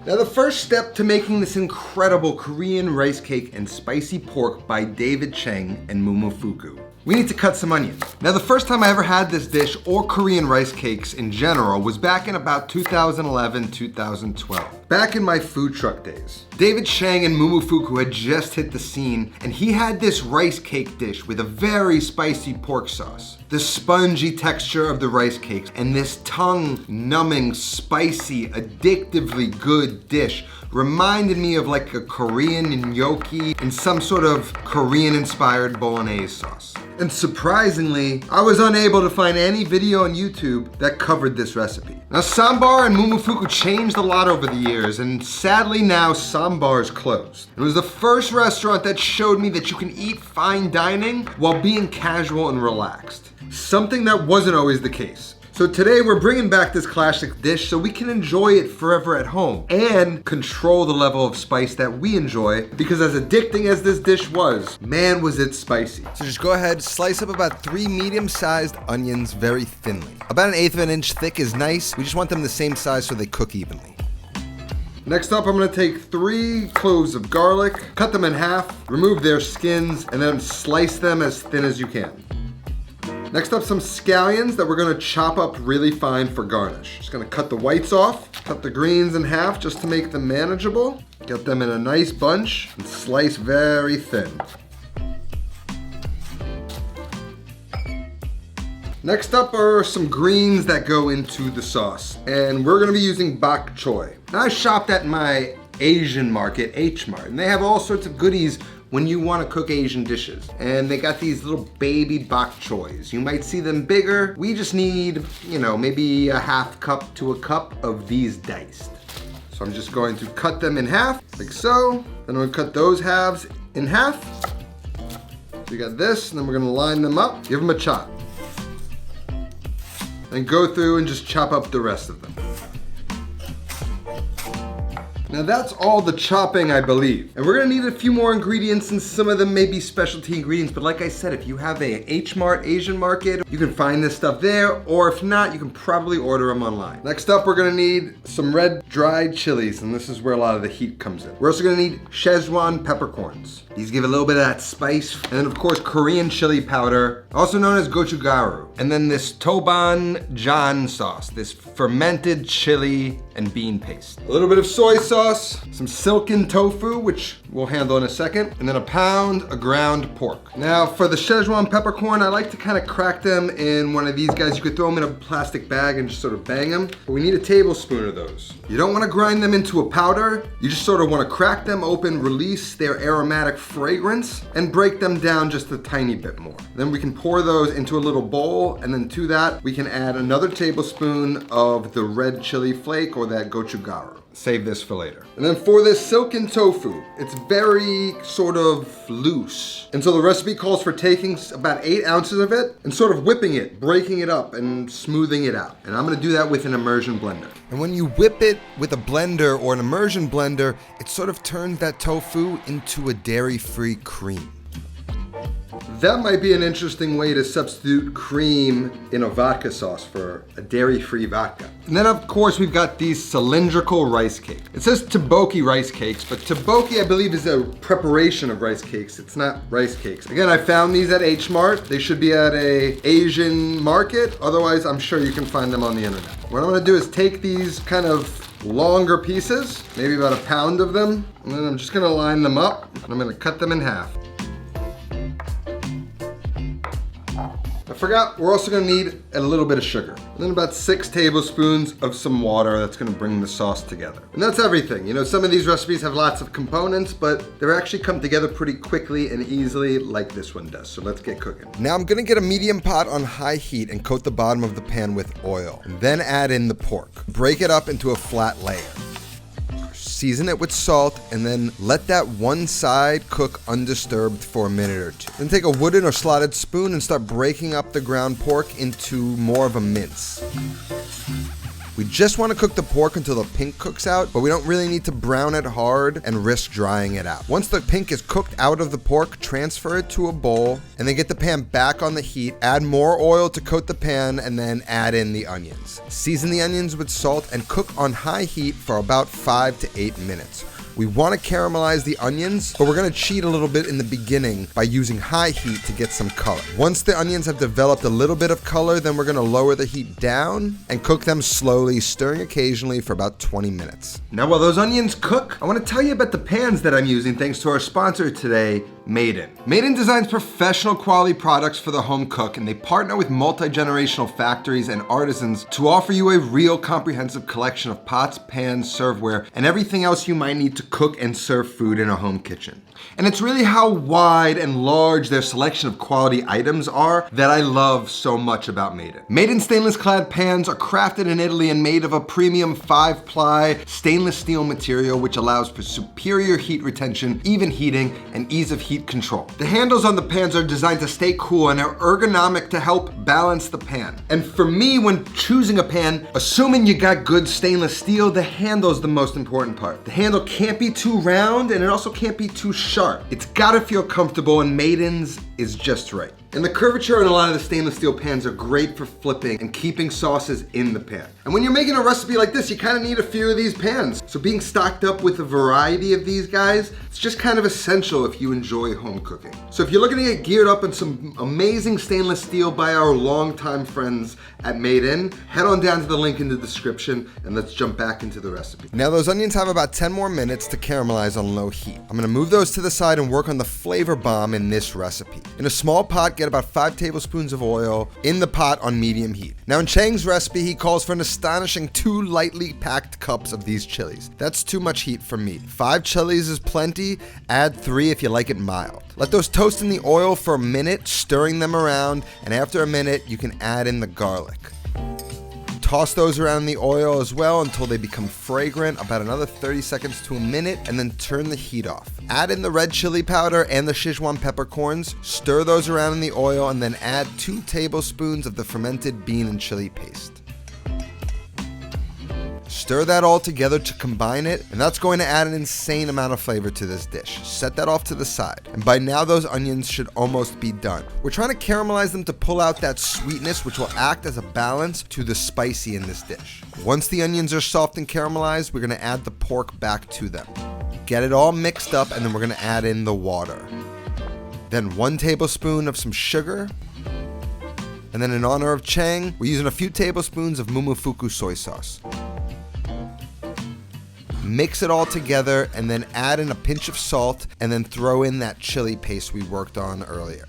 Now the first step to making this incredible Korean rice cake and spicy pork by Chang and Momofuku. We need to cut some onions. Now the first time I ever had this dish or Korean rice cakes in general was back in about 2011, 2012. Back in my food truck days. Chang and Momofuku had just hit the scene and he had this rice cake dish with a very spicy pork sauce. The spongy texture of the rice cakes and this tongue-numbing, spicy, addictively good dish reminded me of like a Korean gnocchi and some sort of Korean-inspired bolognese sauce. And surprisingly, I was unable to find any video on YouTube that covered this recipe. Now Ssam and Momofuku changed a lot over the years, and sadly now Ssam is closed. It was the first restaurant that showed me that you can eat fine dining while being casual and relaxed. Something that wasn't always the case. So today we're bringing back this classic dish so we can enjoy it forever at home and control the level of spice that we enjoy, because as addicting as this dish was, man was it spicy. So just go ahead, slice up about 3 medium-sized onions very thinly. About 1/8 of an inch thick is nice. We just want them the same size so they cook evenly. Next up, I'm gonna take 3 cloves of garlic, cut them in half, remove their skins, and then slice them as thin as you can. Next up, some scallions that we're gonna chop up really fine for garnish. Just gonna cut the whites off, cut the greens in half just to make them manageable. Get them in a nice bunch and slice very thin. Next up are some greens that go into the sauce. And we're gonna be using bok choy. Now I shopped at my Asian market, H Mart, and they have all sorts of goodies when you want to cook Asian dishes. And they got these little baby bok choys. You might see them bigger. We just need, maybe a 1/2 cup to a cup of these diced. So I'm just going to cut them in half, like so. Then I'm gonna cut those halves in half. So we got this, and then we're gonna line them up, give them a chop. And go through and just chop up the rest of them. Now that's all the chopping, I believe. And we're gonna need a few more ingredients, and some of them may be specialty ingredients, but like I said, if you have a H Mart Asian market, you can find this stuff there, or if not, you can probably order them online. Next up, we're gonna need some red dried chilies, and this is where a lot of the heat comes in. We're also gonna need Szechuan peppercorns. These give a little bit of that spice. And then of course, Korean chili powder, also known as gochugaru. And then this tobanjan sauce, this fermented chili and bean paste. A little bit of soy sauce, some silken tofu, which we'll handle in a second, and then 1 pound of ground pork. Now for the Szechuan peppercorn, I like to kind of crack them in one of these guys. You could throw them in a plastic bag and just sort of bang them, but we need a tablespoon of those. You don't want to grind them into a powder. You just sort of want to crack them open, release their aromatic fragrance, and break them down just a tiny bit more. Then we can pour those into a little bowl, and then to that, we can add another tablespoon of the red chili flake or that gochugaru. Save this for later. And then for this silken tofu, it's very sort of loose. And so the recipe calls for taking about 8 ounces of it and sort of whipping it, breaking it up and smoothing it out. And I'm gonna do that with an immersion blender. And when you whip it with a blender or an immersion blender, it sort of turns that tofu into a dairy-free cream. That might be an interesting way to substitute cream in a vodka sauce for a dairy-free vodka. And then of course we've got these cylindrical rice cakes. It says tteokbokki rice cakes, but tteokbokki I believe is a preparation of rice cakes. It's not rice cakes. Again, I found these at H Mart. They should be at a Asian market. Otherwise, I'm sure you can find them on the internet. What I'm gonna do is take these kind of longer pieces, maybe about 1 pound of them, and then I'm just gonna line them up, and I'm gonna cut them in half. I forgot, we're also gonna need a little bit of sugar. And then about 6 tablespoons of some water that's gonna bring the sauce together. And that's everything. You know, some of these recipes have lots of components, but they actually come together pretty quickly and easily like this one does. So let's get cooking. Now I'm gonna get a medium pot on high heat and coat the bottom of the pan with oil. And then add in the pork. Break it up into a flat layer. Season it with salt, and then let that one side cook undisturbed for a minute or 2. Then take a wooden or slotted spoon and start breaking up the ground pork into more of a mince. We just want to cook the pork until the pink cooks out, but we don't really need to brown it hard and risk drying it out. Once the pink is cooked out of the pork, transfer it to a bowl and then get the pan back on the heat, add more oil to coat the pan, and then add in the onions. Season the onions with salt and cook on high heat for about 5 to 8 minutes. We want to caramelize the onions, but we're going to cheat a little bit in the beginning by using high heat to get some color. Once the onions have developed a little bit of color, then we're going to lower the heat down and cook them slowly, stirring occasionally for about 20 minutes. Now, while those onions cook, I want to tell you about the pans that I'm using thanks to our sponsor today, Maiden. Maiden designs professional quality products for the home cook, and they partner with multi-generational factories and artisans to offer you a real comprehensive collection of pots, pans, serveware, and everything else you might need to cook and serve food in a home kitchen. And it's really how wide and large their selection of quality items are that I love so much about Maiden. Maiden stainless clad pans are crafted in Italy and made of a premium 5-ply stainless steel material, which allows for superior heat retention, even heating, and ease of heat control. The handles on the pans are designed to stay cool and are ergonomic to help balance the pan. And for me, when choosing a pan, assuming you got good stainless steel, the handle is the most important part. The handle can't be too round and it also can't be too sharp. It's gotta feel comfortable, and Maiden's is just right. And the curvature in a lot of the stainless steel pans are great for flipping and keeping sauces in the pan. And when you're making a recipe like this, you kind of need a few of these pans. So being stocked up with a variety of these guys, it's just kind of essential if you enjoy home cooking. So if you're looking to get geared up on some amazing stainless steel by our longtime friends at Maiden, head on down to the link in the description and let's jump back into the recipe. Now those onions have about 10 more minutes to caramelize on low heat. I'm gonna move those to the side and work on the flavor bomb in this recipe. In a small pot, get about 5 tablespoons of oil in the pot on medium heat. Now in Chang's recipe, he calls for an astonishing 2 lightly packed cups of these chilies. That's too much heat for me. 5 chilies is plenty, add 3 if you like it mild. Let those toast in the oil for a minute, stirring them around, and after a minute, you can add in the garlic. Toss those around in the oil as well until they become fragrant, about another 30 seconds to a minute, and then turn the heat off. Add in the red chili powder and the Szechuan peppercorns, stir those around in the oil, and then add 2 tablespoons of the fermented bean and chili paste. Stir that all together to combine it, and that's going to add an insane amount of flavor to this dish. Set that off to the side. And by now, those onions should almost be done. We're trying to caramelize them to pull out that sweetness, which will act as a balance to the spicy in this dish. Once the onions are soft and caramelized, we're gonna add the pork back to them. Get it all mixed up, and then we're gonna add in the water. Then 1 tablespoon of some sugar. And then in honor of Chang, we're using a few tablespoons of Momofuku soy sauce. Mix it all together and then add in a pinch of salt and then throw in that chili paste we worked on earlier.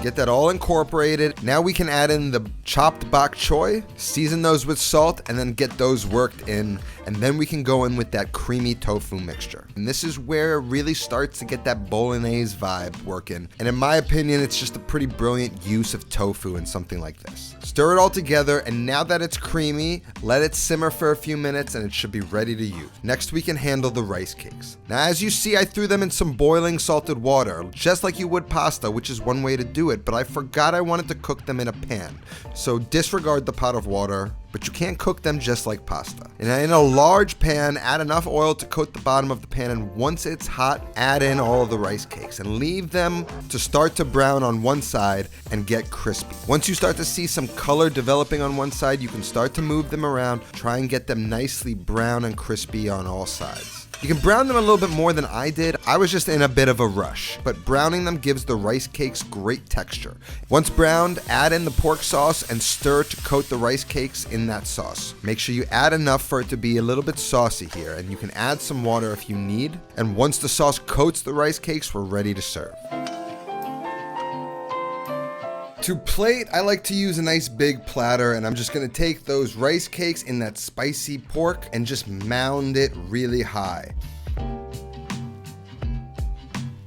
Get that all incorporated. Now we can add in the chopped bok choy, season those with salt, and then get those worked in. And then we can go in with that creamy tofu mixture. And this is where it really starts to get that bolognese vibe working. And in my opinion, it's just a pretty brilliant use of tofu in something like this. Stir it all together, and now that it's creamy, let it simmer for a few minutes and it should be ready to use. Next, we can handle the rice cakes. Now, as you see, I threw them in some boiling salted water, just like you would pasta, which is one way to do it, but I forgot I wanted to cook them in a pan. So disregard the pot of water, but you can cook them just like pasta. And in a large pan, add enough oil to coat the bottom of the pan, and once it's hot, add in all of the rice cakes and leave them to start to brown on one side and get crispy. Once you start to see some color developing on one side, you can start to move them around, try and get them nicely brown and crispy on all sides. You can brown them a little bit more than I did. I was just in a bit of a rush, but browning them gives the rice cakes great texture. Once browned, add in the pork sauce and stir to coat the rice cakes in that sauce. Make sure you add enough for it to be a little bit saucy here, and you can add some water if you need. And once the sauce coats the rice cakes, we're ready to serve. To plate, I like to use a nice big platter, and I'm just gonna take those rice cakes in that spicy pork and just mound it really high.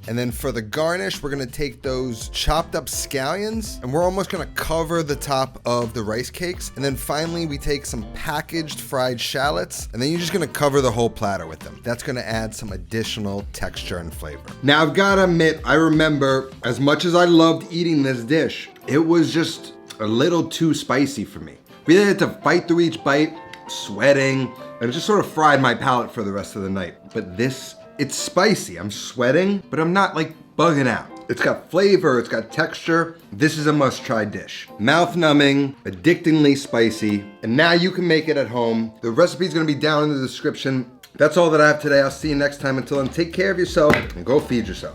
And then for the garnish, we're gonna take those chopped up scallions and we're almost gonna cover the top of the rice cakes. And then finally, we take some packaged fried shallots, and then you're just gonna cover the whole platter with them. That's gonna add some additional texture and flavor. Now, I've gotta admit, I remember as much as I loved eating this dish, it was just a little too spicy for me. We had to fight through each bite, sweating, and it just sort of fried my palate for the rest of the night. But this, it's spicy. I'm sweating, but I'm not like bugging out. It's got flavor, it's got texture. This is a must-try dish. Mouth-numbing, addictingly spicy, and now you can make it at home. The recipe's gonna be down in the description. That's all that I have today. I'll see you next time. Until then, take care of yourself and go feed yourself.